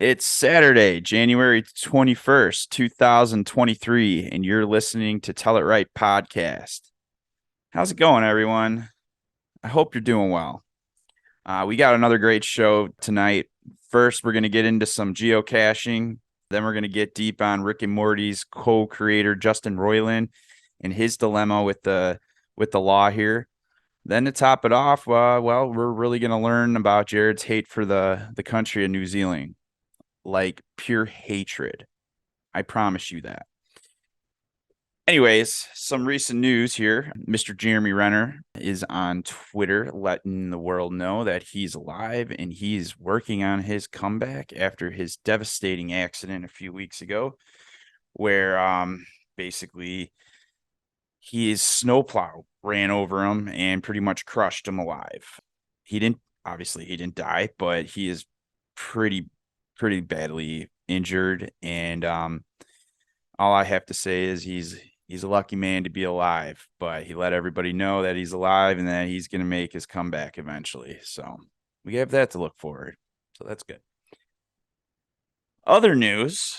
It's Saturday, January 21st, 2023, and you're listening to Tell It Right podcast. How's it going, everyone? I hope you're doing well. We got another great show tonight. First, we're going to get into some geocaching. Then we're going to get deep on Rick and Morty's co-creator, Justin Roiland, and his dilemma with the law here. Then to top it off, we're really going to learn about Jared's hate for the country of New Zealand. Like pure hatred. I promise you that. Anyways, some recent news here. Mr. Jeremy Renner is on Twitter letting the world know that he's alive and he's working on his comeback after his devastating accident a few weeks ago, where basically his snowplow ran over him and pretty much crushed him alive. He didn't die, but he is pretty badly injured, and all I have to say is he's a lucky man to be alive, but he let everybody know that he's alive and that he's going to make his comeback eventually. So we have that to look forward. So that's good. Other news,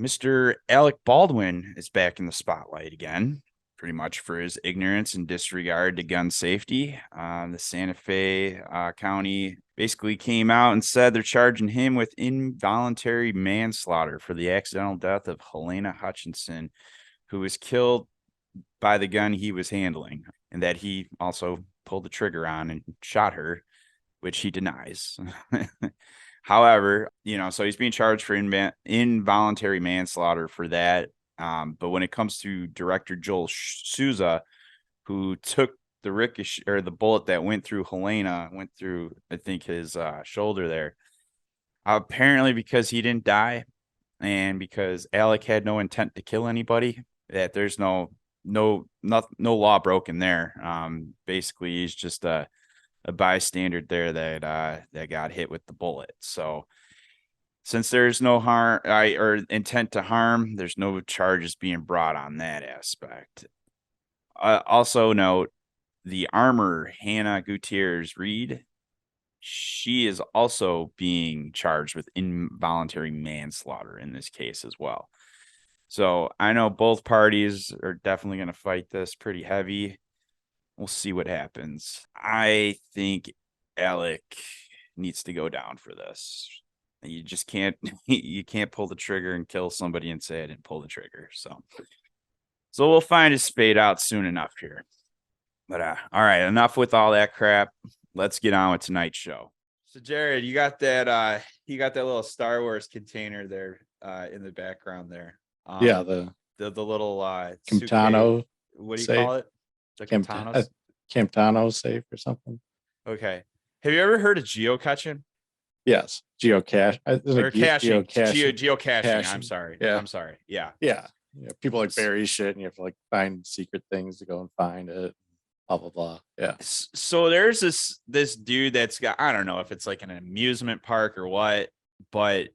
Mr. Alec Baldwin is back in the spotlight again, pretty much for his ignorance and disregard to gun safety. The Santa Fe County basically came out and said they're charging him with involuntary manslaughter for the accidental death of Helena Hutchinson, who was killed by the gun he was handling, and that he also pulled the trigger on and shot her, which he denies. However, so he's being charged for involuntary manslaughter for that. But when it comes to director Joel Souza, who took the ricochet or the bullet that went through Helena, went through, I think, his shoulder there, apparently because he didn't die and because Alec had no intent to kill anybody, that there's no law broken there. Basically, he's just a bystander there that got hit with the bullet. So since there's no harm or intent to harm, there's no charges being brought on that aspect. Also note the armor, Hannah Gutierrez Reed. She is also being charged with involuntary manslaughter in this case as well. So I know both parties are definitely going to fight this pretty heavy. We'll see what happens. I think Alec needs to go down for this. You just can't pull the trigger and kill somebody and say I didn't pull the trigger. So we'll find his fate out soon enough here. But all right, enough with all that crap. Let's get on with tonight's show. So Jared, you got that little Star Wars container there in the background there. Yeah, the little Camptano. What do you call it? The Camptano safe or something. Okay. Have you ever heard of geocaching? Yes, geocaching. Geocaching. I'm sorry. Yeah. I'm sorry. Yeah. Yeah. People like bury shit, and you have to like find secret things to go and find it. Blah blah blah. Yeah. So there's this dude that's got, I don't know if it's like an amusement park or what, but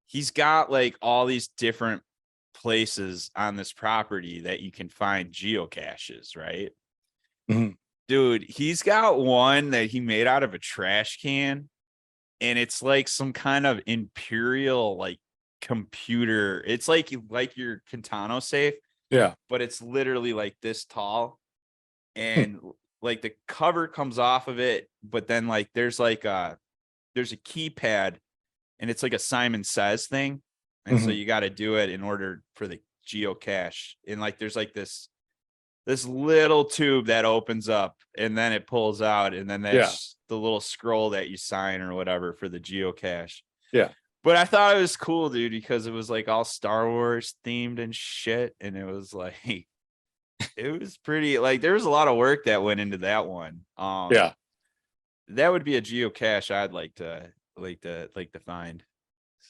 he's got like all these different places on this property that you can find geocaches, right? Mm-hmm. Dude, he's got one that he made out of a trash can, and it's like some kind of imperial like computer. It's like your Cantano safe. Yeah. But it's literally like this tall, and like the cover comes off of it, but then like there's a keypad, and it's like a Simon Says thing. And so you got to do it in order for the geocache. And like there's like this little tube that opens up and then it pulls out, and then that's the little scroll that you sign or whatever for the geocache. Yeah. But I thought it was cool, dude, because it was like all Star Wars themed and shit. And it was like, it was pretty, like there was a lot of work that went into that one. Yeah. That would be a geocache I'd like to find.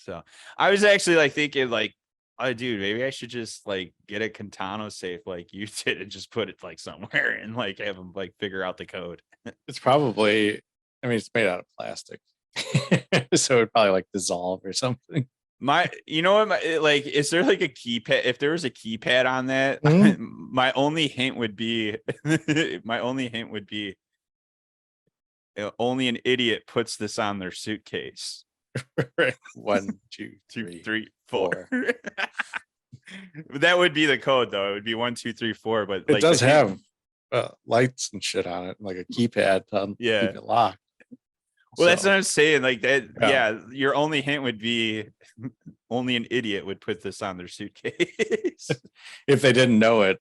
So I was actually like thinking like, oh, dude, maybe I should just like get a Cantano safe like you did and just put it like somewhere and like have them like figure out the code. It's probably, it's made out of plastic. So it'd probably like dissolve or something. Is there like a keypad? If there was a keypad on that, my only hint would be only an idiot puts this on their suitcase. Right. 1, 2, Two, 3, three, 4. four. That would be the code, though. It would be 1, 2, 3, 4. But It like the does hint, have lights and shit on it, like a keypad to yeah. keep it locked. Well, that's So, what I'm saying. Like that, yeah. yeah. Your only hint would be only an idiot would put this on their suitcase. If they didn't know it,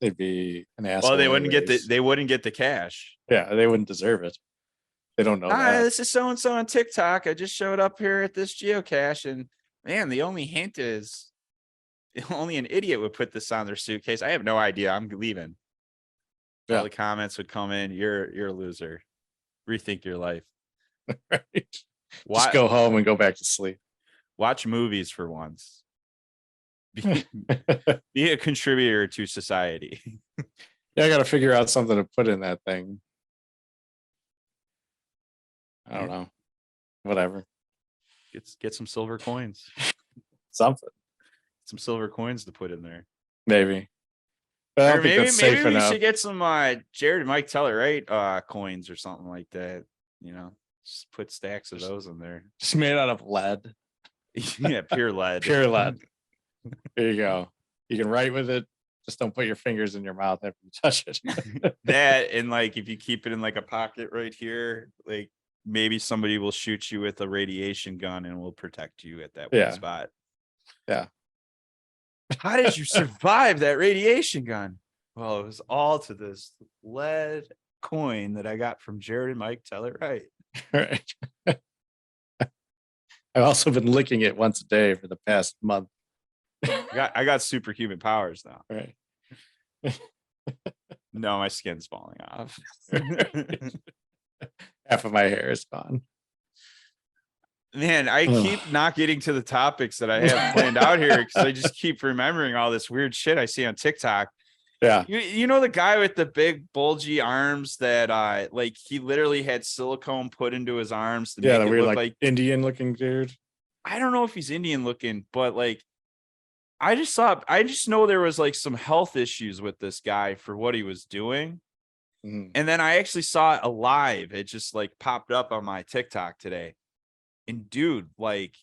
they'd be an asshole. Well, they wouldn't get anyways. they wouldn't get the cash. Yeah, they wouldn't deserve it. They don't know that. This is so and so on TikTok. I just showed up here at this geocache, and man, the only hint is only an idiot would put this on their suitcase. I have no idea. I'm leaving. Yeah. All the comments would come in. You're a loser. Rethink your life. Right. Just go home and go back to sleep. Watch movies for once. Be a contributor to society. Yeah, I got to figure out something to put in that thing. I don't know. Whatever. Get some silver coins. Something. Some silver coins to put in there. Maybe. But I don't think that's safe maybe we enough. should get some Jared and Mike Teller, right? Coins or something like that. You know, just put stacks of those in there. Just made out of lead. Yeah, pure lead. Pure lead. There you go. You can write with it. Just don't put your fingers in your mouth after you touch it. That, and like if you keep it in like a pocket right here, like maybe somebody will shoot you with a radiation gun and will protect you at that one spot. Yeah. How did you survive that radiation gun? Well, it was all to this lead coin that I got from Jared and Mike Teller. Right. Right. I've also been licking it once a day for the past month. I got superhuman powers now. Right. No, my skin's falling off. Half of my hair is gone. Man, I keep not getting to the topics that I have planned out here because I just keep remembering all this weird shit I see on TikTok. Yeah. You know the guy with the big bulgy arms that like he literally had silicone put into his arms to make the it weird look like Indian looking dude. I don't know if he's Indian looking, but like I just know there was like some health issues with this guy for what he was doing. Mm. And then I actually saw it alive. It just like popped up on my TikTok today. And dude, like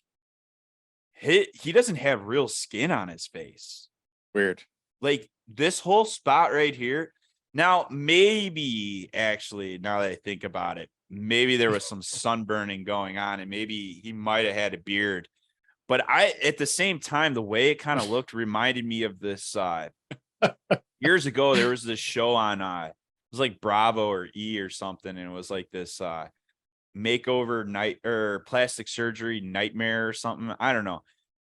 he doesn't have real skin on his face. Weird. Like this whole spot right here. Now, maybe actually, now that I think about it, maybe there was some sunburning going on and maybe he might have had a beard. But at the same time, the way it kind of looked reminded me of this years ago. There was this show on it was like Bravo or E or something, and it was like this makeover night or plastic surgery nightmare or something. I don't know.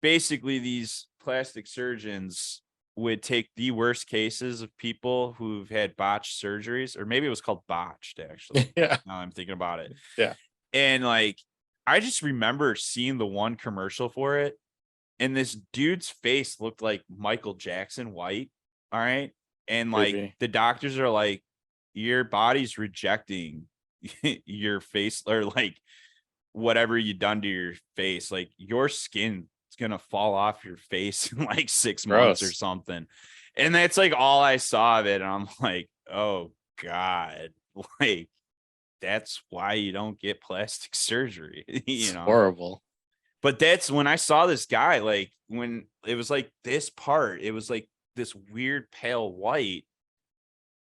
Basically, these plastic surgeons would take the worst cases of people who've had botched surgeries, or maybe it was called botched, actually. Yeah. Now I'm thinking about it. Yeah. And like I just remember seeing the one commercial for it, and this dude's face looked like Michael Jackson white. All right. And like the doctors are like, your body's rejecting your face, or like whatever you done to your face. Like your skin is gonna fall off your face in like 6 months or something. And that's like all I saw of it. And I'm like, oh God, like that's why you don't get plastic surgery. You know, horrible. But that's when I saw this guy, like when it was like this part, it was like this weird pale white,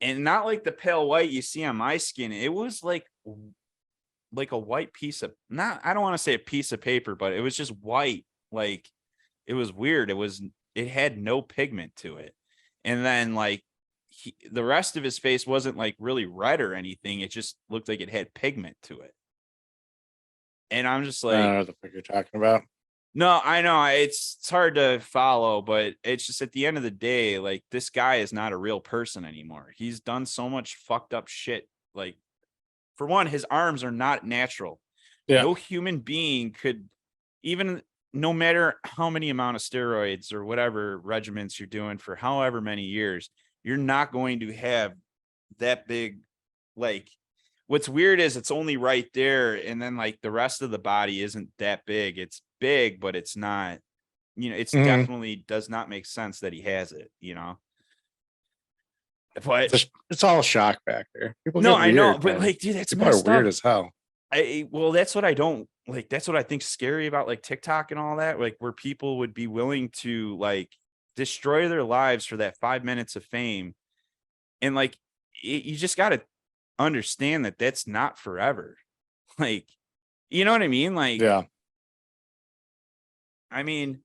and not like the pale white you see on my skin. It was like a white piece of, not, I don't want to say a piece of paper, but it was just white. Like it was weird. It had no pigment to it. And then like the rest of his face wasn't like really red or anything. It just looked like it had pigment to it. And I'm just like, I don't know what the fuck you're talking about. No, I know it's hard to follow, but it's just at the end of the day, like this guy is not a real person anymore. He's done so much fucked up shit. Like for one, his arms are not natural. Yeah. No human being could, even no matter how many amount of steroids or whatever regimens you're doing for however many years, you're not going to have that big. Like what's weird is it's only right there, and then like the rest of the body isn't that big. It's big, but it's not, you know, it's definitely does not make sense that he has it, you know. But it's all shock factor. People no, get weird, I know, but man. like, dude, that's people are weird up. as hell. Well, that's what I don't like, that's what I think's scary about like TikTok and all that, like where people would be willing to like destroy their lives for that 5 minutes of fame. And like, you just got to understand that that's not forever. Like, you know what I mean? Like, Yeah. I mean,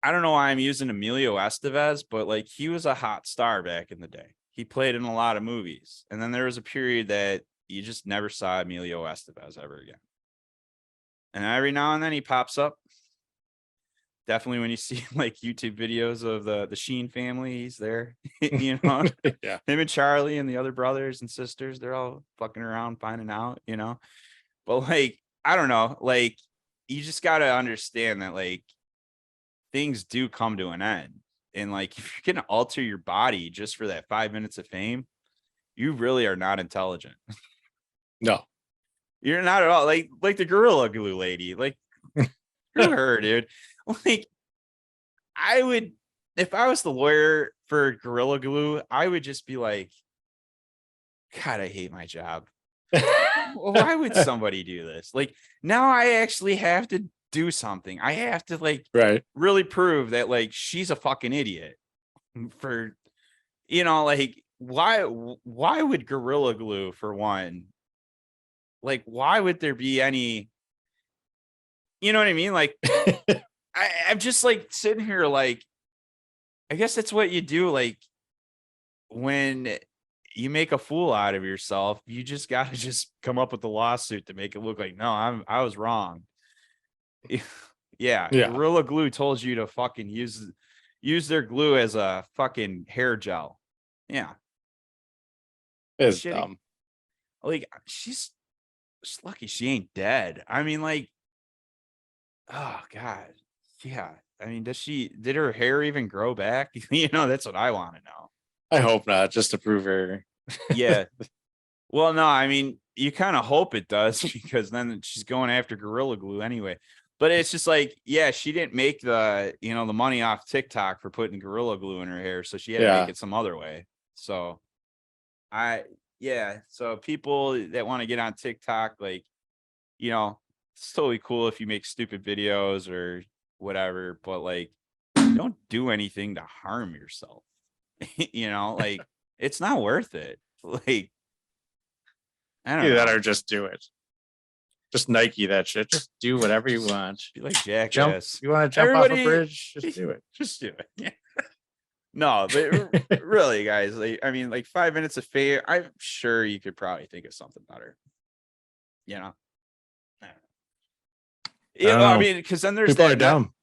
I don't know why I'm using Emilio Estevez, but like he was a hot star back in the day. He played in a lot of movies. And then there was a period that you just never saw Emilio Estevez ever again. And every now and then he pops up. Definitely when you see like YouTube videos of the Sheen family, he's there. You know, Yeah. him and Charlie and the other brothers and sisters, they're all fucking around finding out, you know. But like, I don't know, like you just gotta understand that like things do come to an end. And like if you're gonna alter your body just for that 5 minutes of fame, you really are not intelligent. No. You're not at all like the Gorilla Glue lady. Like screw her, dude. Like I would, if I was the lawyer for Gorilla Glue, I would just be like, God, I hate my job. Why would somebody do this? Like now I actually have to do something. I have to like Right. really prove that like she's a fucking idiot for, you know, like why would Gorilla Glue for one? Like why would there be any, you know what I mean? Like I'm just like sitting here like, I guess that's what you do. Like when you make a fool out of yourself, you just got to just come up with a lawsuit to make it look like, no, I was wrong. Yeah. Yeah. Gorilla Glue told you to fucking use their glue as a fucking hair gel. Yeah. It's Shit. dumb. Like she's lucky she ain't dead. I mean, like, oh God. Yeah. I mean, did her hair even grow back? You know, that's what I want to know. I hope not, just to prove her. Yeah. Well, no, I mean, you kind of hope it does because then she's going after Gorilla Glue anyway. But it's just like, yeah, she didn't make the, you know, the money off TikTok for putting Gorilla Glue in her hair, so she had to make Yeah. it some other way. So yeah, so people that want to get on TikTok, like, you know, it's totally cool if you make stupid videos or whatever, but like, don't do anything to harm yourself. You know, like it's not worth it. Like, I don't Either that know. or just do it. Just Nike that shit. Just do whatever you want. Be like Jump. Jackass. You want to jump off a Everybody, bridge? Just do it. just do it. Yeah. No, but really, guys, like, I mean, like 5 minutes of fame, I'm sure you could probably think of something better. You know? I don't know. Yeah, well, I mean, because then there's People are that dumb.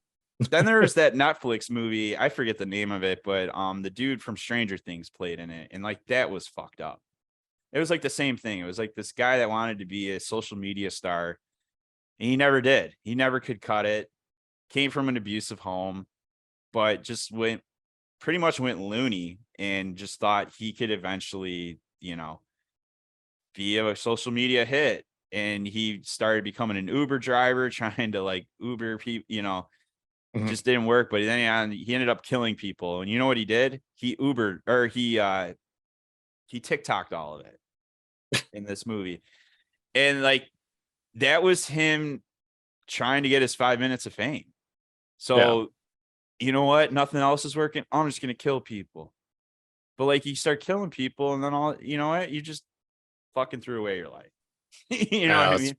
then there's that Netflix movie. I forget the name of it, but the dude from Stranger Things played in it, and like that was fucked up. It was like the same thing. It was like this guy that wanted to be a social media star, and he never did. He never could cut it. Came from an abusive home, but just pretty much went loony and just thought he could eventually, you know, be a social media hit. And he started becoming an Uber driver, trying to like Uber people, you know, Mhm. just didn't work. But then he ended up killing people. And you know what he did? He Ubered, or he TikToked all of it in this movie. And like that was him trying to get his 5 minutes of fame. Yeah. So, you know what? Nothing else is working. I'm just going to kill people. But like you start killing people and then you know what? You just fucking threw away your life. You know what I mean?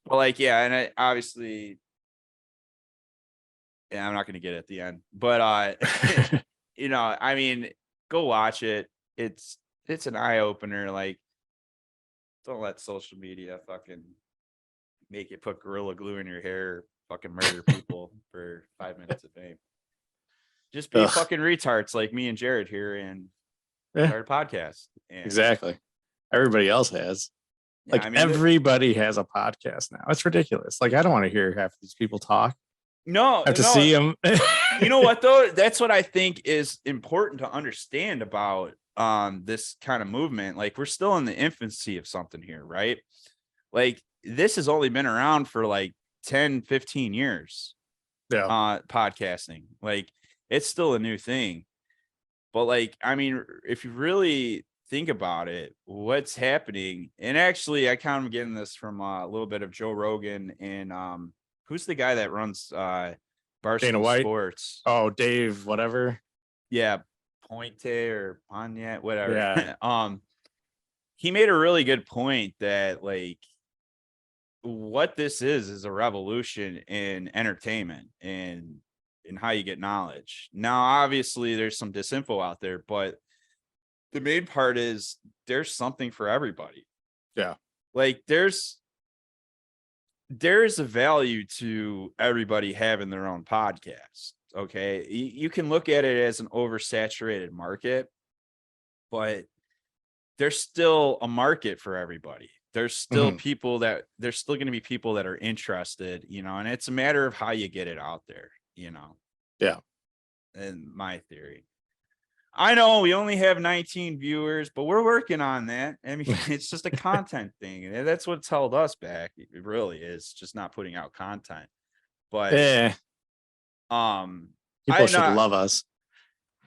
But like, yeah. And obviously, yeah, I'm not going to get it at the end, but, you know, I mean, go watch it. It's an eye opener. Like, don't let social media fucking make it put Gorilla Glue in your hair, fucking murder people for 5 minutes of fame. Just be Ugh. fucking retards like me and Jared here and start a podcast. And, Exactly. Everybody else has. yeah, Like I mean, everybody has a podcast now. It's ridiculous. Like I don't want to hear half of these people talk. no, I have to no. see them. You know what though? That's what I think is important to understand about this kind of movement. Like we're still in the infancy of something here, right? Like this has only been around for like 10, 15 years. Yeah. Podcasting. Like it's still a new thing. But like, I mean, if you really think about it, what's happening, and actually I kind of getting this from a little bit of Joe Rogan and who's the guy that runs Dana Barstool White. Sports? Oh, Dave, whatever. Yeah, Pointe or Pontiac, whatever. Yeah. He made a really good point that like what this is a revolution in entertainment and in how you get knowledge. Now, obviously, there's some disinfo out there, but the main part is there's something for everybody. Yeah. Like there's a value to everybody having their own podcast. Okay. You can look at it as an oversaturated market, but there's still a market for everybody. There's still there's still going to be people that are interested, and it's a matter of how you get it out there, Yeah. in my theory. I know we only have 19 viewers, but we're working on that. I mean, it's just a content thing. And that's what's held us back. It really is just not putting out content. But Yeah. People I should know. love us.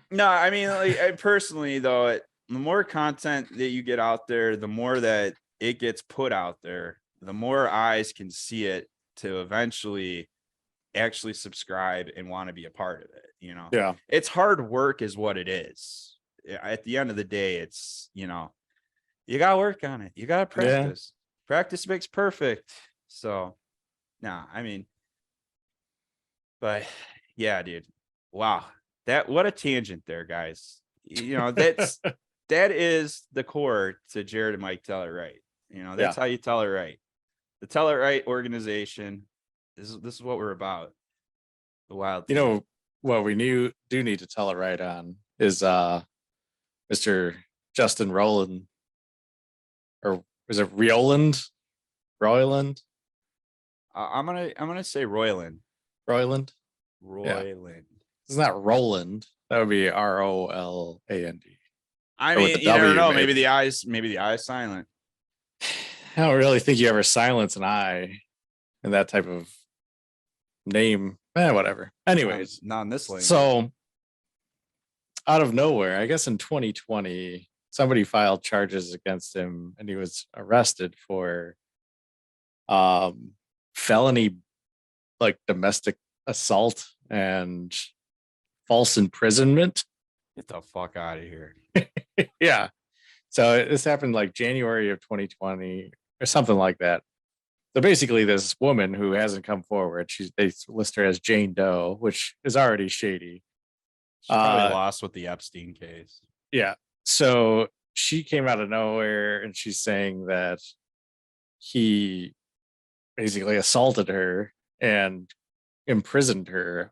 No, I mean, like I personally though, the more content that you get out there, the more that it gets put out there, the more eyes can see it to eventually actually subscribe and want to be a part of it. Yeah. It's hard work is what it is. At the end of the day, it's, you got to work on it. You got to practice. Practice makes perfect. So, nah, I mean, but yeah, dude. Wow. What a tangent there, guys. That is the core to Jared and Mike Tell It Right. That's how you tell it right. The Tell It Right organization. This is what we're about. The wild. What we do need to tell it right on is Mr. Justin Roiland, or is it Roiland? Roiland? I'm gonna say Roiland. Roiland? Roiland. It's not Roland. That would be Roland. I mean, you never know. Maybe the eye silent. I don't really think you ever silence an eye in that type of name. Whatever. Anyways, not in this language. So out of nowhere, I guess in 2020, somebody filed charges against him and he was arrested for felony, like domestic assault and false imprisonment. Get the fuck out of here. Yeah. So this happened like January of 2020 or something like that. So basically, this woman who hasn't come forward, they list her as Jane Doe, which is already shady. She's probably lost with the Epstein case. Yeah. So she came out of nowhere and she's saying that he basically assaulted her and imprisoned her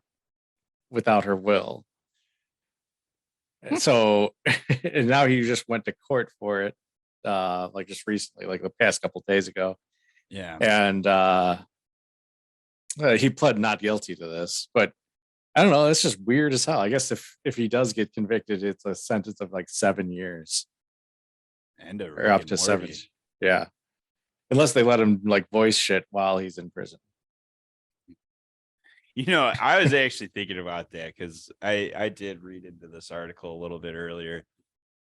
without her will. And so, and now he just went to court for it, like just recently, like the past couple of days ago. Yeah. And he pled not guilty to this, but I don't know. It's just weird as hell. I guess if he does get convicted, it's a sentence of like 7 years, and or up to 7. Yeah, unless they let him like voice shit while he's in prison. I was actually thinking about that because I did read into this article a little bit earlier,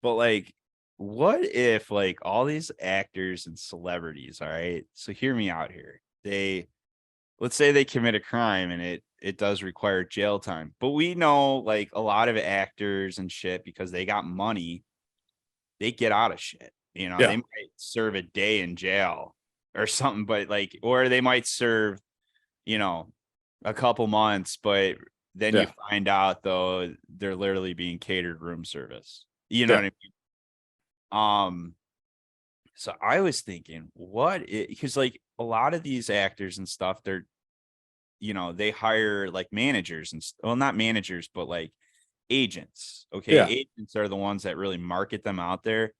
but like, what if like all these actors and celebrities, all right, so hear me out here, let's say they commit a crime and it does require jail time, but we know like a lot of actors and shit, because they got money, they get out of shit, they might serve a day in jail or something, but like, or they might serve, a couple months, but then you find out though they're literally being catered room service. What I mean? So I was thinking, because like a lot of these actors and stuff, they're, they hire like managers and not managers, but like agents. Okay. Yeah. Agents are the ones that really market them out there.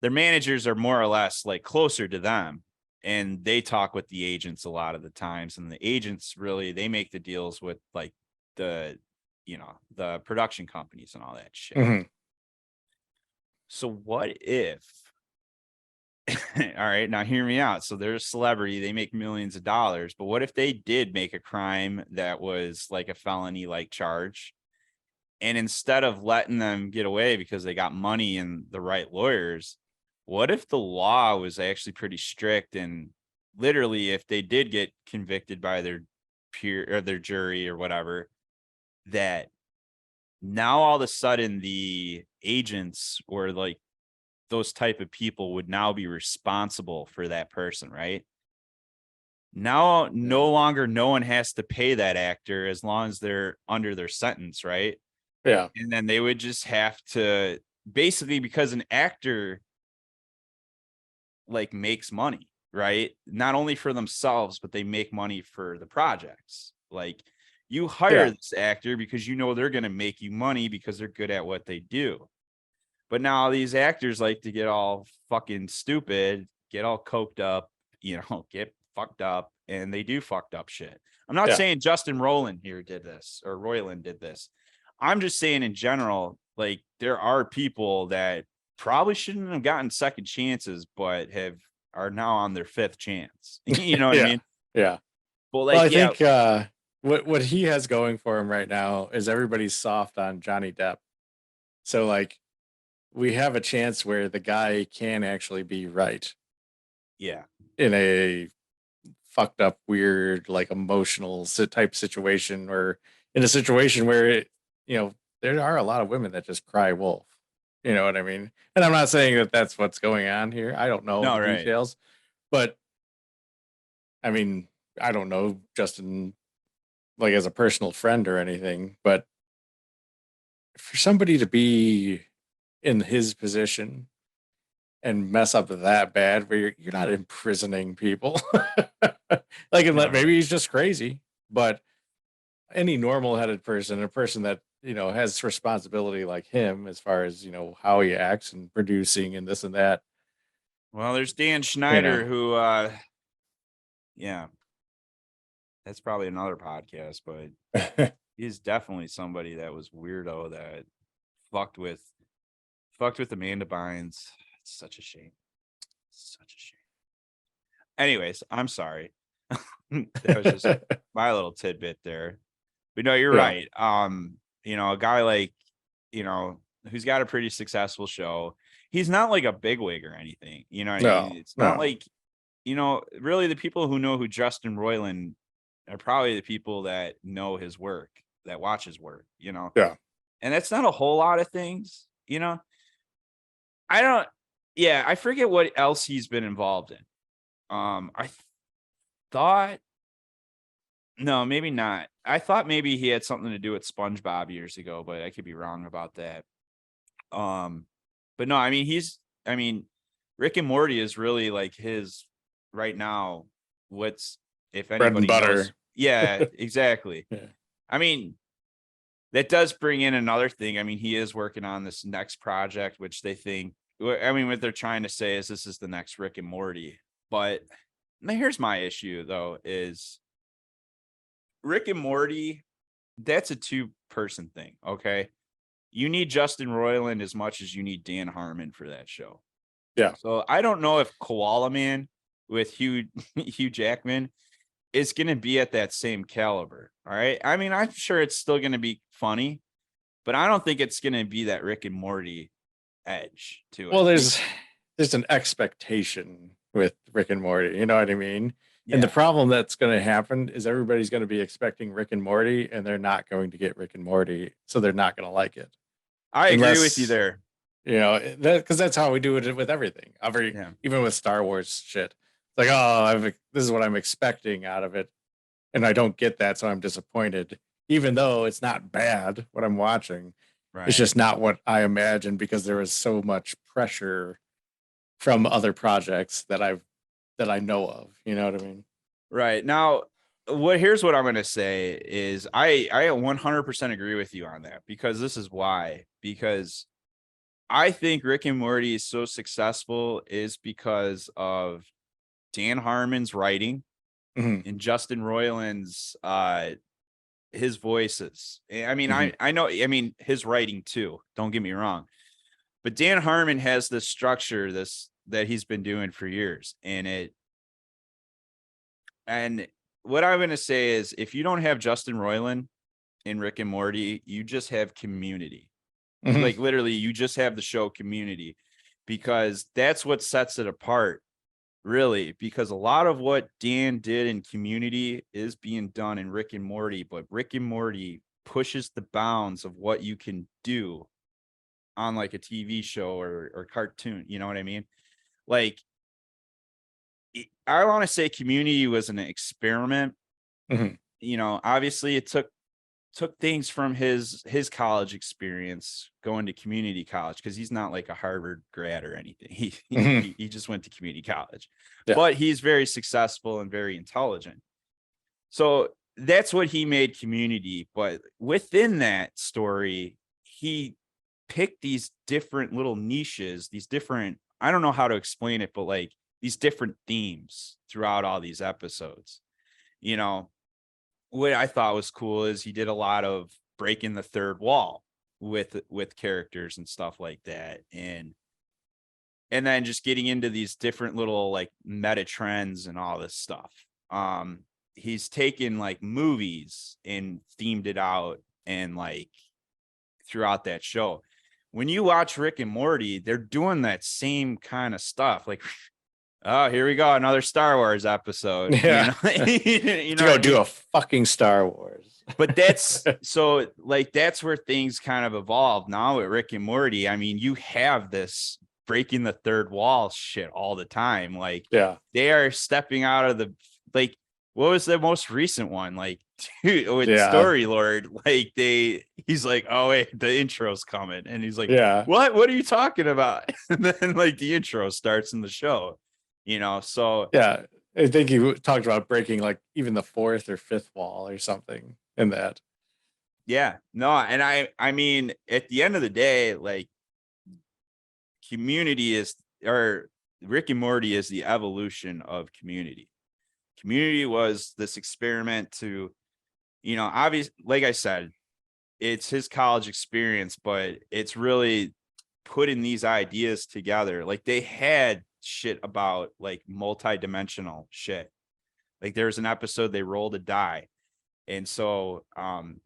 Their managers are more or less like closer to them, and they talk with the agents a lot of the times, and the agents really, they make the deals with like the production companies and all that shit. Mm-hmm. So what if all right, now hear me out. So they're a celebrity, they make millions of dollars, but what if they did make a crime that was like a felony like charge, And instead of letting them get away because they got money and the right lawyers, what if the law was actually pretty strict, and literally if they did get convicted by their peer or their jury or whatever, that now all of a sudden the agents or like those type of people would now be responsible for that person, right? Now, Yeah. no longer no one has to pay that actor as long as they're under their sentence, right? Yeah. And then they would just have to basically, because an actor like makes money, right? Not only for themselves, but they make money for the projects. Like you hire Yeah. this actor because you know they're going to make you money because they're good at what they do. But now these actors like to get all fucking stupid, get all coked up, get fucked up, and they do fucked up shit. I'm not Yeah. saying Justin Roiland here did this or Roiland did this. I'm just saying in general, like there are people that probably shouldn't have gotten second chances, but are now on their fifth chance. You know what I Yeah. mean? Yeah. But Well, like, I yeah, think what he has going for him right now is everybody's soft on Johnny Depp. So like we have a chance where the guy can actually be right yeah, in a fucked up, weird, like emotional type situation, or in a situation where there are a lot of women that just cry wolf. You know what I mean? And I'm not saying that that's what's going on here. I don't know no, the right. details, but I mean, I don't know Justin like as a personal friend or anything, but for somebody to be in his position and mess up that bad where you're not imprisoning people. Like No, maybe right. he's just crazy, but any normal-headed person, a person that has responsibility like him as far as how he acts and producing and this and that. Well, there's Dan You Schneider know, who yeah, that's probably another podcast, but he's definitely somebody that was weirdo that fucked with Amanda Bynes. It's such a shame. Such a shame. Anyways, I'm sorry. That was just my little tidbit there. But no, you're yeah, right. A guy like, you know, who's got a pretty successful show. He's not like a bigwig or anything. You know what I mean? no, It's not no, like, really the people who know who Justin Roiland are probably the people that know his work, that watch his work. yeah. And that's not a whole lot of things. I don't, yeah, I forget what else he's been involved in. I thought, no, maybe not. I thought maybe he had something to do with SpongeBob years ago, but I could be wrong about that. Um, but no, I mean, Rick and Morty is really like his right now. What's, if Bread and anybody knows, butter. yeah, exactly. Yeah, I mean, that does bring in another thing. I mean, he is working on this next project, which they think, I mean, what they're trying to say is this is the next Rick and Morty. But now here's my issue, though, is Rick and Morty, that's a two-person thing, okay? You need Justin Roiland as much as you need Dan Harmon for that show. yeah. So I don't know if Koala Man with Hugh Hugh Jackman is going to be at that same caliber. All right. I mean, I'm sure it's still going to be funny, but I don't think it's going to be that Rick and Morty edge to Well, it. there's an expectation with Rick and Morty. You know what I mean? And the Yeah, problem that's going to happen is everybody's going to be expecting Rick and Morty, and they're not going to get Rick and Morty, so they're not going to like it I agree with you unless there. because that's how we do it with everything. Yeah. Even with Star Wars shit, it's like, oh, this is what I'm expecting out of it, and I don't get that, so I'm disappointed. Even though it's not bad what I'm watching, it's Right. just not what I imagined because there was so much pressure from other projects that I know of. You know what I mean? Right. Now, here's what I'm going to say is I 100% agree with you on that, because this is why. Because I think Rick and Morty is so successful is because of Dan Harmon's writing Hmm. and Justin Roiland's his voices. I mean, Hmm. I know, I mean his writing too. Don't get me wrong. But Dan Harmon has this structure that he's been doing for years, and what I'm going to say is if you don't have Justin Roiland, in Rick and Morty, you just have Community. Mhm. Like literally, you just have the show Community, because that's what sets it apart, really. Because a lot of what Dan did in Community is being done in Rick and Morty, but Rick and Morty pushes the bounds of what you can do on like a TV show or cartoon. You know what I mean? Like, I want to say Community was an experiment. Mhm. You know, obviously it took things from his college experience going to community college, because he's not like a Harvard grad or anything. He, Mhm. he he just went to community college, Yeah. but he's very successful and very intelligent. So that's what he made Community. But within that story, he picked these different little niches, these different, I don't know how to explain it, but like these different themes throughout all these episodes. You know, what I thought was cool is he did a lot of breaking the third wall with characters and stuff like that. And then just getting into these different little like meta trends and all this stuff. He's taken like movies and themed it out, and like throughout that show. When you watch Rick and Morty, they're doing that same kind of stuff. Like, oh, here we go, another Star Wars episode. You Yeah. know, you To know what go I do mean? a fucking Star Wars. But that's so like that's where things kind of evolve now with Rick and Morty. I mean, you have this breaking the third wall shit all the time. Like, Yeah. they are stepping out of the, like, what was the most recent one? Like, dude, with Yeah. Story Lord, like he's like, oh wait, the intro's coming, and he's like, Yeah. what are you talking about? And then like the intro starts in the show, you know. So Yeah. I think you talked about breaking like even the fourth or fifth wall or something in that. yeah, no, and I mean, at the end of the day, like, Community is, or Rick and Morty is the evolution of Community. Community was this experiment to, you know, obviously, like I said, it's his college experience, but it's really putting these ideas together. Like, they had shit about like multi-dimensional shit. Like, there was an episode they rolled a die. And so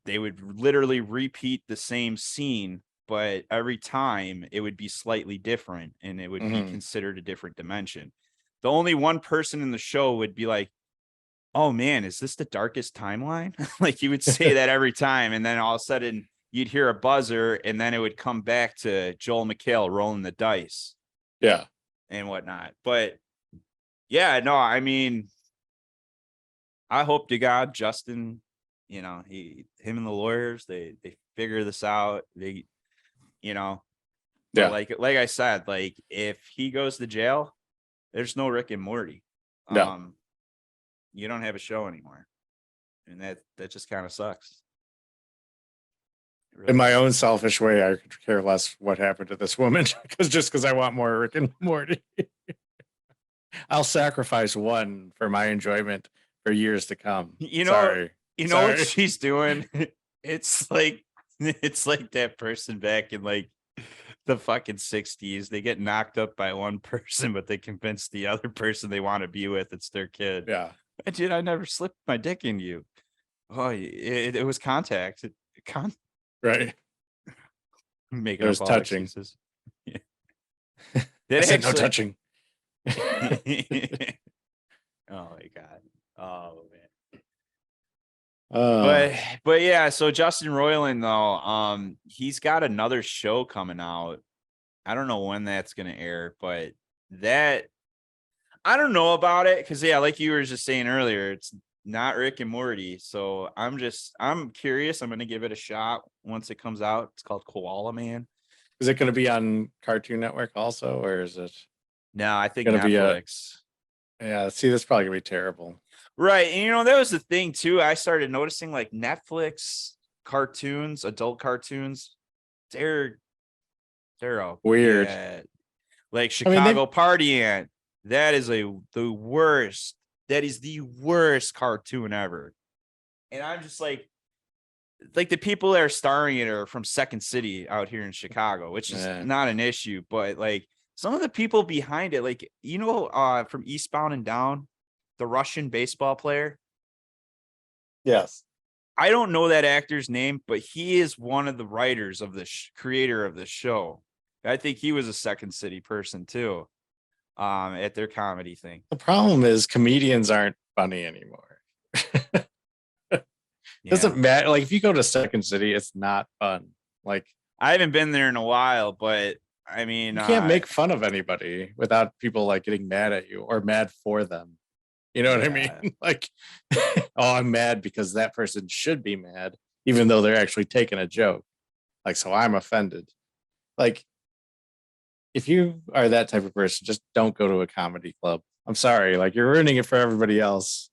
they would literally repeat the same scene, but every time it would be slightly different and it would be Mhm. considered a different dimension. The only one person in the show would be like, oh man, is this the darkest timeline? Like, you would say that every time. And then all of a sudden you'd hear a buzzer, and then it would come back to Joel McHale rolling the dice Yeah. and whatnot. But yeah, no, I mean, I hope to God Justin, you know, him and the lawyers, they figure this out. They, you know, but Yeah. like I said, like, if he goes to jail, there's no Rick and Morty. No. Um, you don't have a show anymore. And that just kind of sucks. It In really my does. own selfish way, I could care less what happened to this woman because I want more Rick and Morty. I'll sacrifice one for my enjoyment for years to come. You know, Sorry. you know what Sorry. she's doing? It's like that person back in like the fucking 60s. They get knocked up by one person, but they convince the other person they want to be with it's their kid. Yeah. Dude, I never slipped my dick in you. Oh, it was contact. Right. Making up There's all touching. excuses. Yeah. I That said no actually. touching. Oh my god. Oh man. uh, But yeah, so Justin Roiland though, he's got another show coming out. I don't know when that's gonna air, but that, I don't know about it, because yeah, like you were just saying earlier, it's not Rick and Morty. So I'm curious. I'm gonna give it a shot once it comes out. It's called Koala Man. is it going to be on Cartoon Network also, or is it No, I think going to be a? Netflix. Yeah. See, that's probably going to be terrible. Right. And you know, that was the thing too. I started noticing like Netflix cartoons, adult cartoons, they're oh Weird. yeah. Like I mean, they Chicago Party Ant. That is the worst. That is the worst cartoon ever. And I'm just like the people that are starring it are from Second City out here in Chicago, which is eh, not an issue, but like some of the people behind it, like, you know, from Eastbound and Down, the Russian baseball player. yes. I don't know that actor's name, but he is one of the writers of the creator of the show. I think he was a Second City person too, at their comedy thing. The problem is comedians aren't funny anymore. Doesn't matter. Like if you go to Second City, it's not fun. Like I haven't been there in a while, but I mean, you can't make fun of anybody without people like getting mad at you or mad for them. You know what I mean? Like, oh, I'm mad because that person should be mad, even though they're actually taking a joke. Like, so I'm offended. Like, if you are that type of person, just don't go to a comedy club. I'm sorry. Like, you're ruining it for everybody else.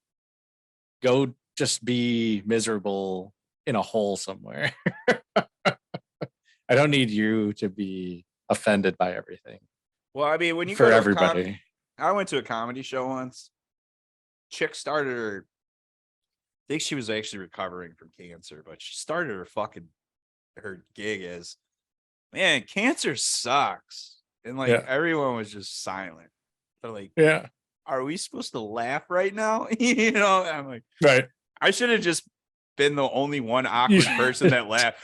Go just be miserable in a hole somewhere. I don't need you to be offended by everything. Well, I mean, when you for go to everybody, I went to a comedy show once. Chick started her. I think she was actually recovering from cancer, but she started her gig as, man, cancer sucks. And like everyone was just silent. They're like, yeah, are we supposed to laugh right now? You know, I'm like, right. I should have just been the only one awkward person that laughed.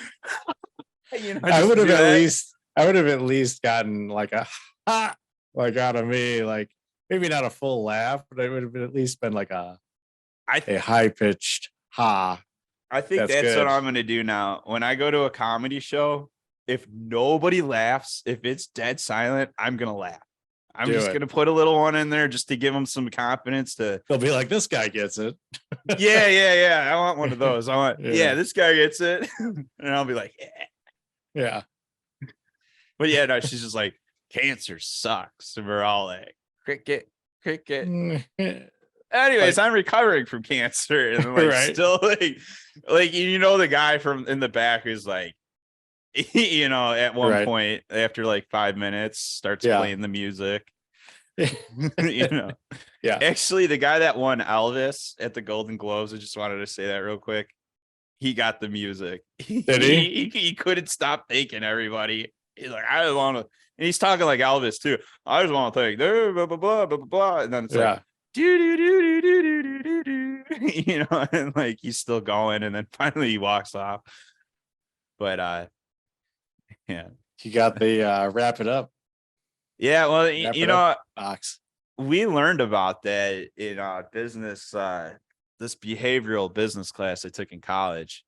You know, I would have at least gotten like a ha, like out of me, like maybe not a full laugh, but it would have at least been like a high pitched ha. I think that's what I'm gonna do now. When I go to a comedy show, if nobody laughs, if it's dead silent, I'm gonna laugh. I'm just gonna put a little one in there just to give them some confidence. They'll be like, this guy gets it. yeah. I want one of those. I want, this guy gets it, and I'll be like, yeah. But yeah, no, she's just like, cancer sucks, and we're all like, cricket. Anyways, I'm recovering from cancer, and like still like you know, the guy from in the back is like, you know, at one point after like 5 minutes starts playing the music. You know, actually the guy that won Elvis at the Golden Globes, I just wanted to say that real quick, he got the music. Did he? He couldn't stop thanking everybody. He's like, I just want to, and he's talking like Elvis too. I just want to thank blah blah blah blah blah, and then it's like do, you know, and like he's still going, and then finally he walks off. But yeah, he got the wrap it up. Yeah, well, you know, box. We learned about that in business, this behavioral business class I took in college.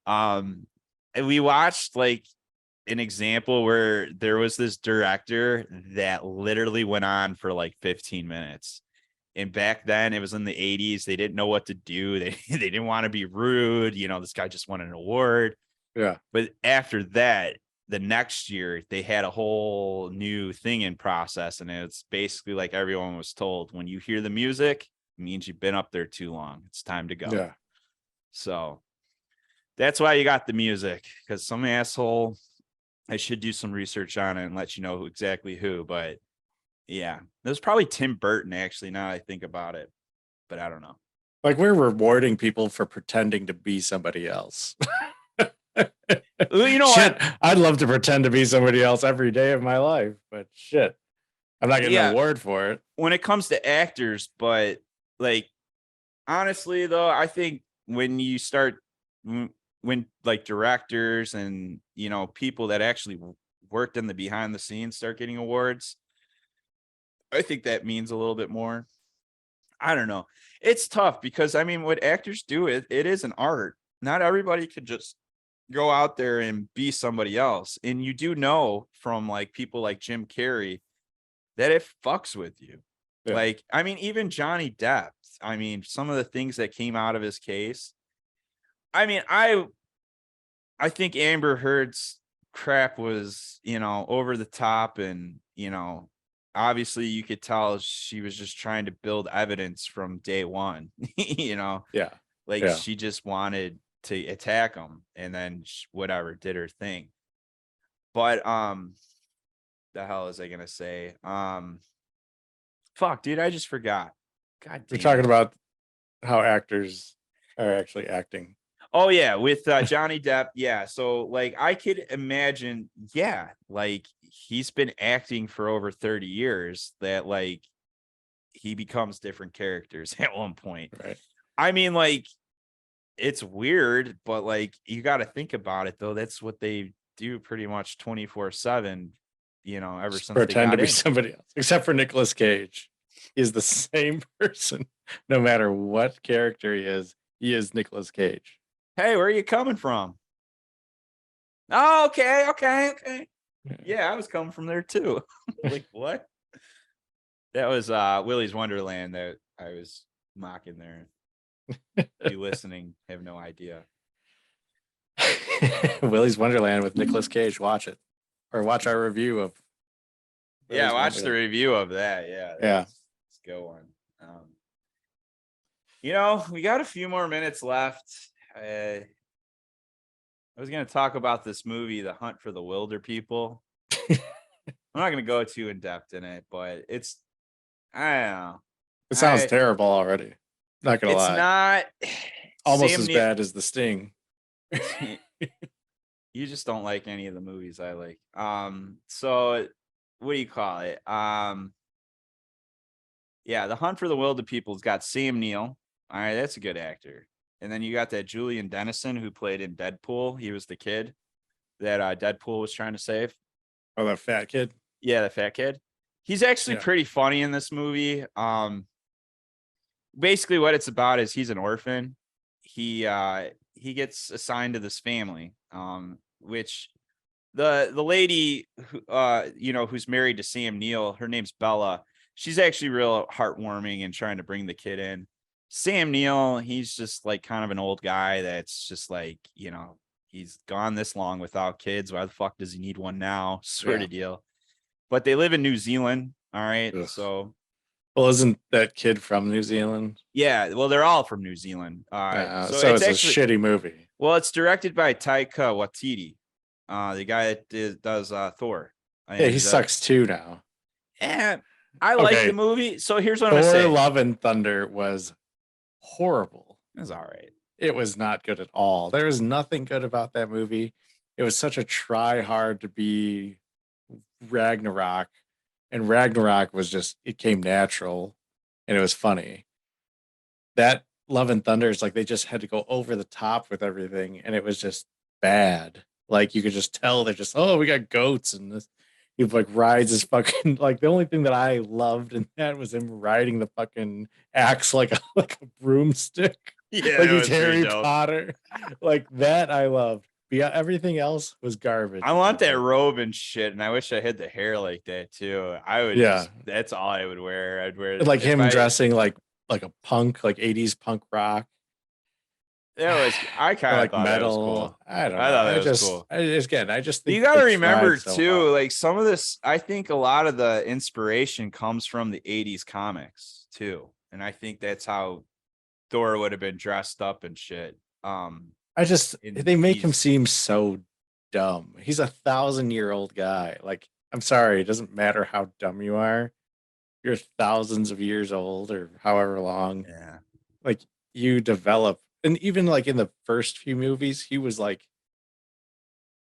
And we watched like an example where there was this director that literally went on for like 15 minutes. And back then it was in the 80s. They didn't know what to do. They didn't want to be rude. You know, this guy just won an award. Yeah. But after that, the next year they had a whole new thing in process, and it's basically like everyone was told, when you hear the music, it means you've been up there too long. It's time to go. Yeah. So that's why you got the music, because some asshole, I should do some research on it and let you know exactly who, but yeah, it was probably Tim Burton, actually, now I think about it, but I don't know. Like, we're rewarding people for pretending to be somebody else. You know shit, what? I'd love to pretend to be somebody else every day of my life, but shit, I'm not getting an award for it. When it comes to actors, but like, honestly though, I think when you start, when like directors and, you know, people that actually worked in the behind the scenes start getting awards, I think that means a little bit more. I don't know. It's tough because, I mean, what actors do, it is an art. Not everybody could just go out there and be somebody else. And you do know from like people like Jim Carrey that it fucks with you. Yeah. Like, I mean, even Johnny Depp, I mean, some of the things that came out of his case. I mean, I think Amber Heard's crap was, you know, over the top, and, you know, obviously you could tell she was just trying to build evidence from day one, you know? Yeah. Like she just wanted to attack him, and then whatever, did her thing. But the hell is I gonna say? Fuck, dude, I just forgot. God damn. We're talking about how actors are actually acting. Oh yeah, with Johnny Depp. Yeah, so like I could imagine, like he's been acting for over 30 years, that like he becomes different characters at one point. Right. I mean, like, it's weird, but like you got to think about it though. That's what they do pretty much 24/7, ever Just since they pretend to got be in. somebody else, except for Nicolas Cage. He's the same person, no matter what character he is. He is Nicolas Cage. Hey, where are you coming from? Oh, okay. Yeah, I was coming from there too. Like what? That was Willy's Wonderland that I was mocking there. You listening have no idea. Willy's Wonderland with Nicolas Cage. Watch it, or watch our review of Yeah, Willy's watch the Wonderland. review of that. Yeah, Yeah. let's go on. We got a few more minutes left. I was going to talk about this movie, The Hunt for the Wilder People. I'm not going to go too in depth in it, but I don't know. It sounds terrible already. Not gonna It's lie. not Almost Sam as bad as The Sting. You just don't like any of the movies I like. So what do you call it? Yeah, The Hunt for the Wilder People's got Sam Neill. All right, that's a good actor. And then you got that Julian Dennison who played in Deadpool. He was the kid that Deadpool was trying to save. Oh, that fat kid. Yeah, the fat kid. He's actually pretty funny in this movie. Basically what it's about is he's an orphan. He gets assigned to this family, which the lady who, who's married to Sam Neill, her name's Bella. She's actually real heartwarming and trying to bring the kid in. Sam Neill, he's just like kind of an old guy that's just like, he's gone this long without kids. Why the fuck does he need one now? Sort of deal. But they live in New Zealand. All right. Ugh. So, well, isn't that kid from New Zealand? Yeah. Well, they're all from New Zealand. So it's actually a shitty movie. Well, it's directed by Taika Waititi, the guy that does Thor. Yeah, he sucks too now. And I like the movie. So here's what I'm Thor: gonna say. Love and Thunder was horrible. It was all right. It was not good at all. There was nothing good about that movie. It was such a try hard to be Ragnarok, and Ragnarok was just, it came natural and it was funny. That Love and Thunder is like they just had to go over the top with everything, and it was just bad. Like you could just tell they're just, oh, we got goats and this. He like rides his fucking, like the only thing that I loved in that was him riding the fucking axe like a broomstick. Yeah, like he's Harry Potter. Like that I loved. But yeah, everything else was garbage. I want that robe and shit, and I wish I had the hair like that too. I would that's all I would wear. I'd wear like him dressing like a punk, like 80s punk rock. I kind of like thought metal. That was cool. I don't know. I thought that was cool. I just think you got to remember too, like some of this, I think a lot of the inspiration comes from the 80s comics too. And I think that's how Thor would have been dressed up and shit. They make him seem so dumb. He's 1,000-year-old guy. Like, I'm sorry, it doesn't matter how dumb you are. You're thousands of years old or however long. Yeah. Like you develop, and even like in the first few movies, he was like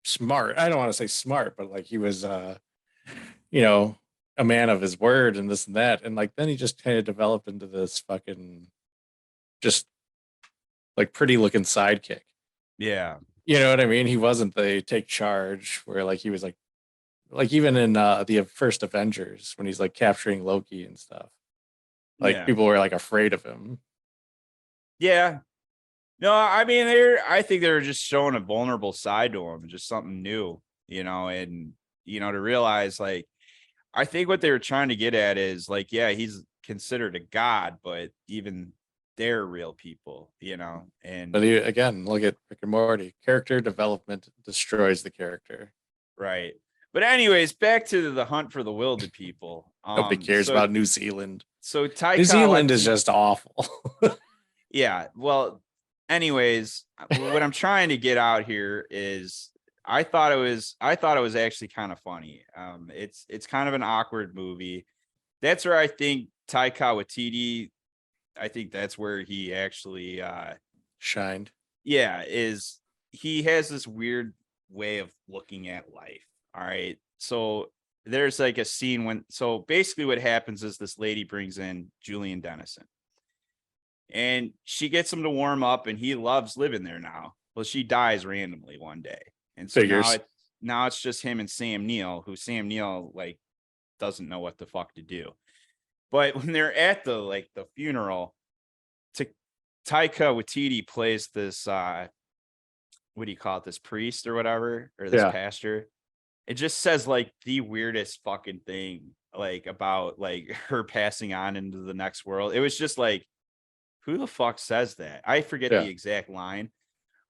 smart. I don't want to say smart, but like he was a man of his word and this and that. And like then he just kind of developed into this fucking just like pretty looking sidekick. Yeah. You know what I mean? He wasn't the take charge where like he was like even in the first Avengers when he's like capturing Loki and stuff. Like people were like afraid of him. Yeah. No, I mean I think they're just showing a vulnerable side to him, just something new, and to realize like I think what they were trying to get at is like, yeah, he's considered a god, but even they're real people, and but again, look at Rick and Morty. Character development destroys the character. Right. But anyways, back to the Hunt for the Wilder People. Nobody cares about New Zealand. So New Zealand is just awful. Yeah. Well, anyways, what I'm trying to get out here is I thought it was actually kind of funny. It's kind of an awkward movie. That's where I think Taika Waititi, I think that's where he actually shined. Yeah, he has this weird way of looking at life. All right. So there's like a scene so basically what happens is this lady brings in Julian Dennison. And she gets him to warm up, and he loves living there now. Well, she dies randomly one day. And so Figures. now it's just him and Sam Neill, who Sam Neill like doesn't know what the fuck to do. But when they're at the funeral, Taika Waititi plays this what do you call it, this priest or whatever, or this Yeah. pastor. It just says like the weirdest fucking thing like about like her passing on into the next world. It was just like, who the fuck says that? I forget the Yeah. exact line,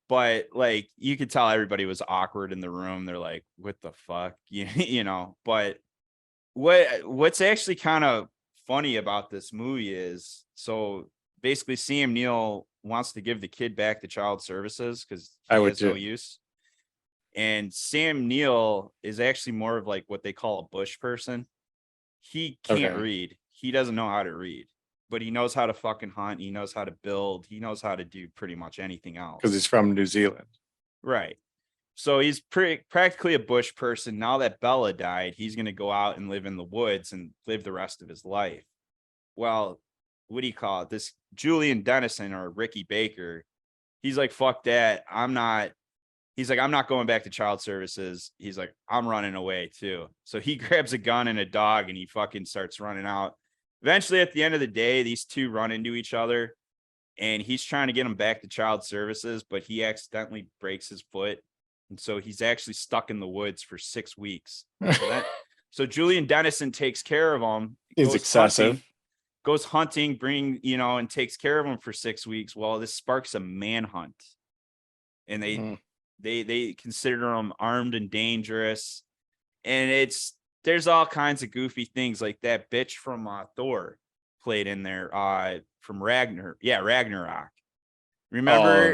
but like you could tell everybody was awkward in the room. They're like, what the fuck? You know, but what's actually kind of funny about this movie is, so basically Sam Neill wants to give the kid back to child services because I he would has no too. use. And Sam Neill is actually more of like what they call a bush person. He can't Okay. read. He doesn't know how to read, but he knows how to fucking hunt. He knows how to build. He knows how to do pretty much anything Because else. he's from New Zealand. Right. So he's practically a bush person. Now that Bella died, he's going to go out and live in the woods and live the rest of his life. Well, what do you call it? This Julian Dennison or Ricky Baker, he's like, fuck that. He's like, I'm not going back to child services. He's like, I'm running away too. So he grabs a gun and a dog and he fucking starts running out. Eventually, at the end of the day, these two run into each other and he's trying to get him back to child services, but he accidentally breaks his foot. And so he's actually stuck in the woods for 6 weeks. So Julian Dennison takes care of him, He's goes excessive. hunting, and takes care of him for 6 weeks. Well, this sparks a manhunt. And they consider him armed and dangerous. And there's all kinds of goofy things like that bitch from Thor played in there from Ragnarok. Oh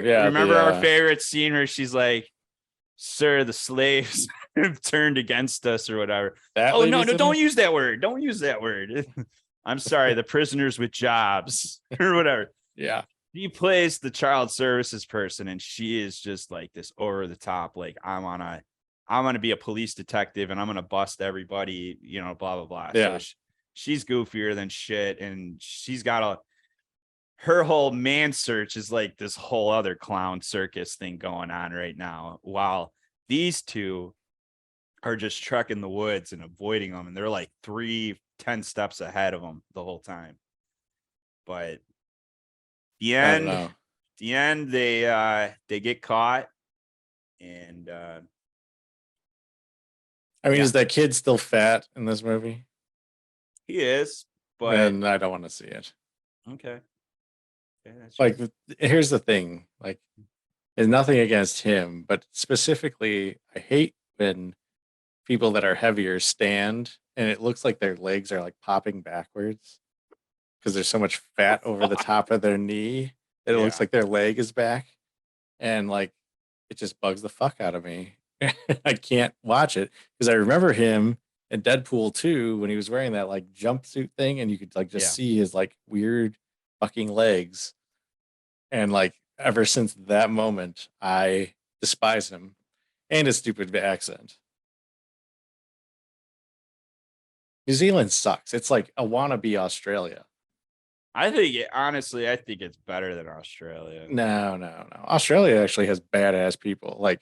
yeah, Remember our favorite scene where she's like, sir, the slaves have turned against us or whatever. that Oh no, lady's no, in it. don't use that word. Don't use that word. I'm sorry, the prisoners with jobs or whatever. Yeah. She plays the child services person, and she is just like this over the top. Like, I'm gonna be a police detective, and I'm gonna bust everybody, blah blah blah. Yeah. So she's goofier than shit, and her whole man search is like this whole other clown circus thing going on right now, while these two are just trekking the woods and avoiding them, and they're like 10 steps ahead of them the whole time. But the I don't end, know. they get caught, and I mean, yeah, is that kid still fat in this movie? he is. But Then I don't want to see it. okay, that's Like, your, here's the thing. Like, there's nothing against him, but specifically, I hate when people that are heavier stand and it looks like their legs are like popping backwards because there's so much fat over the top of their knee that it looks yeah. like their leg is back. And like, it just bugs the fuck out of me. I can't watch it because I remember him in Deadpool 2 when he was wearing that like jumpsuit thing and you could like just Yeah. see his like weird fucking legs. And like ever since that moment, I despise him and his stupid accent. New Zealand sucks. It's like a wannabe Australia. Honestly, I think it's better than Australia. No. Australia actually has badass people. Like,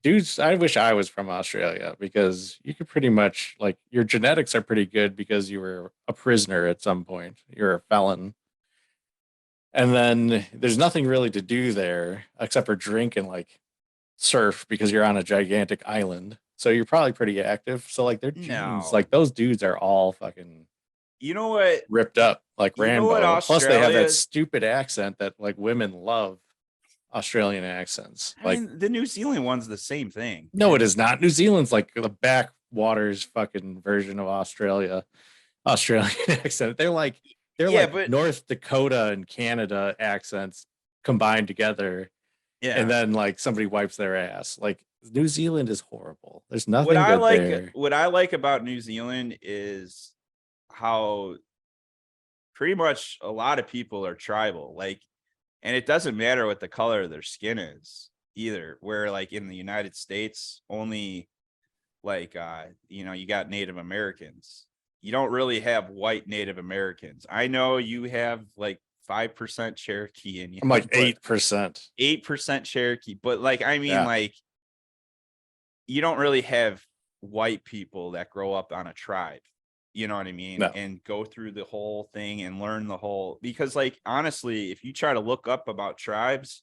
dudes, I wish I was from Australia because you could pretty much, like, your genetics are pretty good because you were a prisoner at some point. You're a felon. And then there's nothing really to do there except for drink and, like, surf because you're on a gigantic island. So you're probably pretty active. So, like, their genes, No. like, those dudes are all fucking You know what? ripped up like You know what Rambo. Plus, they have that Australia, stupid accent that like women love Australian accents. I Like, mean, the New Zealand one's the same thing. no, it is not. New Zealand's like the backwaters fucking version of Australia. Australian accent. They're Yeah, like but North Dakota and Canada accents combined together, and yeah. then like somebody wipes their ass. Like New Zealand is horrible. There's nothing good there. What I like about New Zealand is how pretty much a lot of people are tribal. Like, and it doesn't matter what the color of their skin is either. Where like in the United States, only like you got Native Americans. You don't really have white Native Americans. I know you have like 5% Cherokee in you. I'm like 8%. 8% Cherokee. But like, I mean, Yeah. like, you don't really have white people that grow up on a tribe. You know what I mean? No. And go through the whole thing and learn the whole, because like, honestly, if you try to look up about tribes,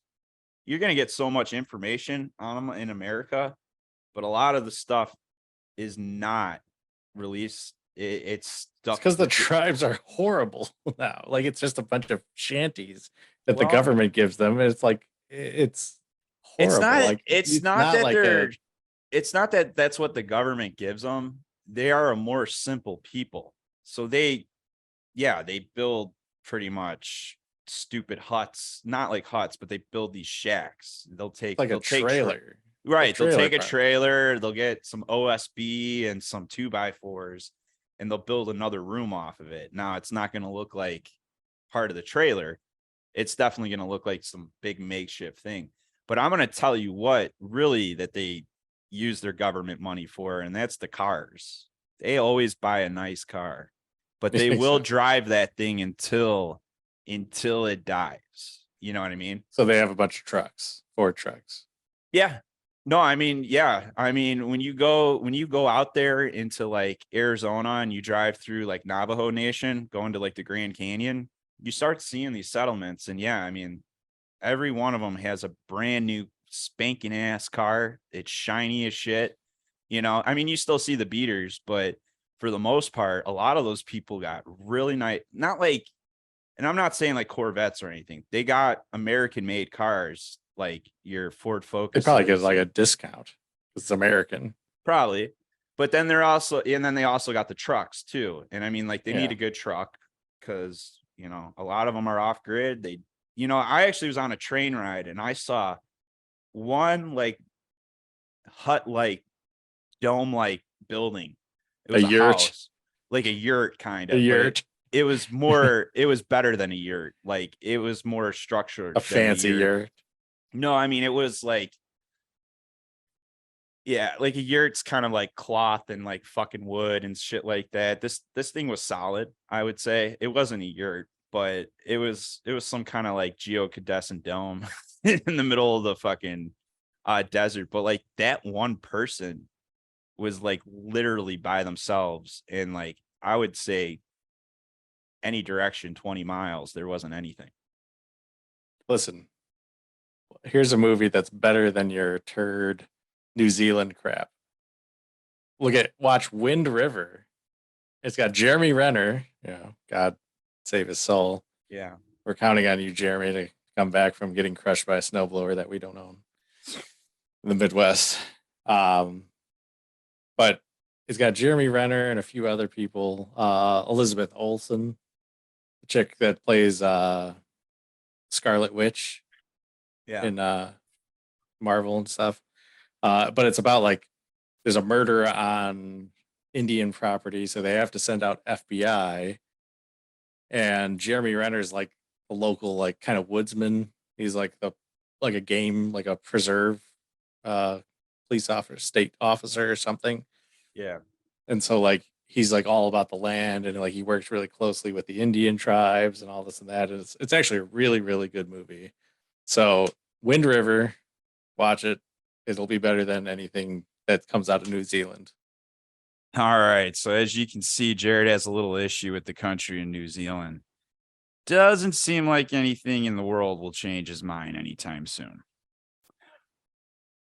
you're going to get so much information on them in America, but a lot of the stuff is not released. It's It's stuff. because the tribes are horrible now. Like it's just a bunch of shanties that the Well, government gives them. And it's like it's it's horrible. not, Like it's it's not not that like a they're, it's not that that's what the government gives them. They are a more simple people. So they, yeah, they build pretty much stupid huts, not like huts, but they build these shacks. like a They'll take trailer. A right. They'll trailer take a park. trailer, they'll get some OSB and some 2x4s, and they'll build another room off of it. Now it's not going to look like part of the trailer. It's definitely going to look like some big makeshift thing. But I'm going to tell you what really that they use their government money for, and that's the cars. They always buy a nice car, but they will drive that thing until it dies. You know what I mean? So they have a bunch of trucks, Ford trucks. Yeah. No, I mean, yeah. I mean, when you go out there into like Arizona and you drive through like Navajo Nation, going to like the Grand Canyon, you start seeing these settlements. And yeah, I mean, every one of them has a brand new spanking ass car. It's shiny as shit. You know, I mean, you still see the beaters, but for the most part, a lot of those people got really nice, not like, and I'm not saying like Corvettes or anything. They got American made cars like your Ford They probably get Focuses. like a discount. It's American. Probably. But then they're also, and then they also got the trucks too. And I mean, like they need Yeah. a good truck because, you know, a lot of them are off grid. They, you know, I actually was on a train ride and I saw one like hut, like dome, like building. It A was a yurt. house, like a yurt kind A of, but yurt. it was more, it was better than a yurt. Like it was more structured A than a fancy yurt. yurt. No, I mean, it was like, yeah, like a yurt's kind of like cloth and like fucking wood and shit like that. This thing was solid, I would say. It wasn't a yurt, but it was some kind of like geocaching dome in the middle of the fucking desert. But like that one person was like literally by themselves, and like I would say any direction 20 miles, there wasn't anything. Listen, here's a movie that's better than your turd New Zealand crap. Watch Wind River. It's got Jeremy Renner. God save his soul. Yeah. We're counting on you, Jeremy, to come back from getting crushed by a snowblower that we don't own in the Midwest. But it's got Jeremy Renner and a few other people. Elizabeth Olsen, the chick that plays Scarlet Witch Yeah. in Marvel and stuff. But it's about like there's a murder on Indian property, so they have to send out FBI. And Jeremy Renner's like a local, like kind of woodsman. He's like a game, like a preserve police officer, state officer or something. Yeah. And so like he's like all about the land and like he works really closely with the Indian tribes and all this and that. And it's actually a really, really good movie. So Wind River, watch it. It'll be better than anything that comes out of New Zealand. All right. So as you can see, Jared has a little issue with the country in New Zealand. Doesn't seem like anything in the world will change his mind anytime soon.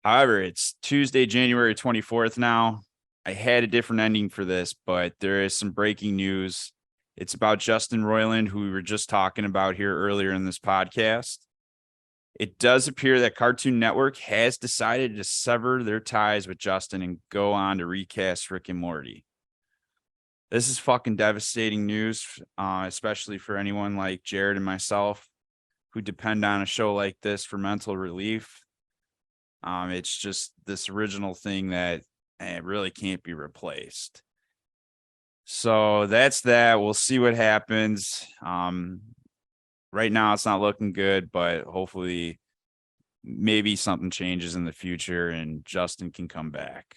However, it's Tuesday, January 24th now. I had a different ending for this, but there is some breaking news. It's about Justin Roiland, who we were just talking about here earlier in this podcast. It does appear that Cartoon Network has decided to sever their ties with Justin and go on to recast Rick and Morty. This is fucking devastating news, especially for anyone like Jared and myself who depend on a show like this for mental relief. It's just this original thing that it really can't be replaced. So that's that. We'll see what happens. Right now it's not looking good, but hopefully maybe something changes in the future and Justin can come back.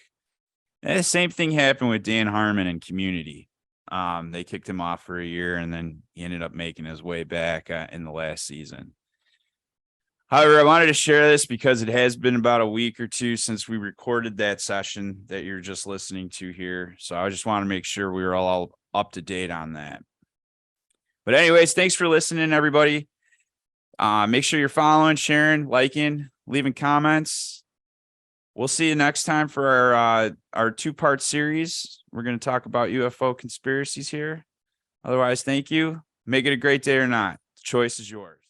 And the same thing happened with Dan Harmon and Community. They kicked him off for a year, and then he ended up making his way back in the last season. However, I wanted to share this because it has been about a week or two since we recorded that session that you're just listening to here. So I just want to make sure we were all up to date on that. But anyways, thanks for listening, everybody. Make sure you're following, sharing, liking, leaving comments. We'll see you next time for our 2-part series. We're going to talk about UFO conspiracies here. Otherwise, thank you. Make it a great day or not. The choice is yours.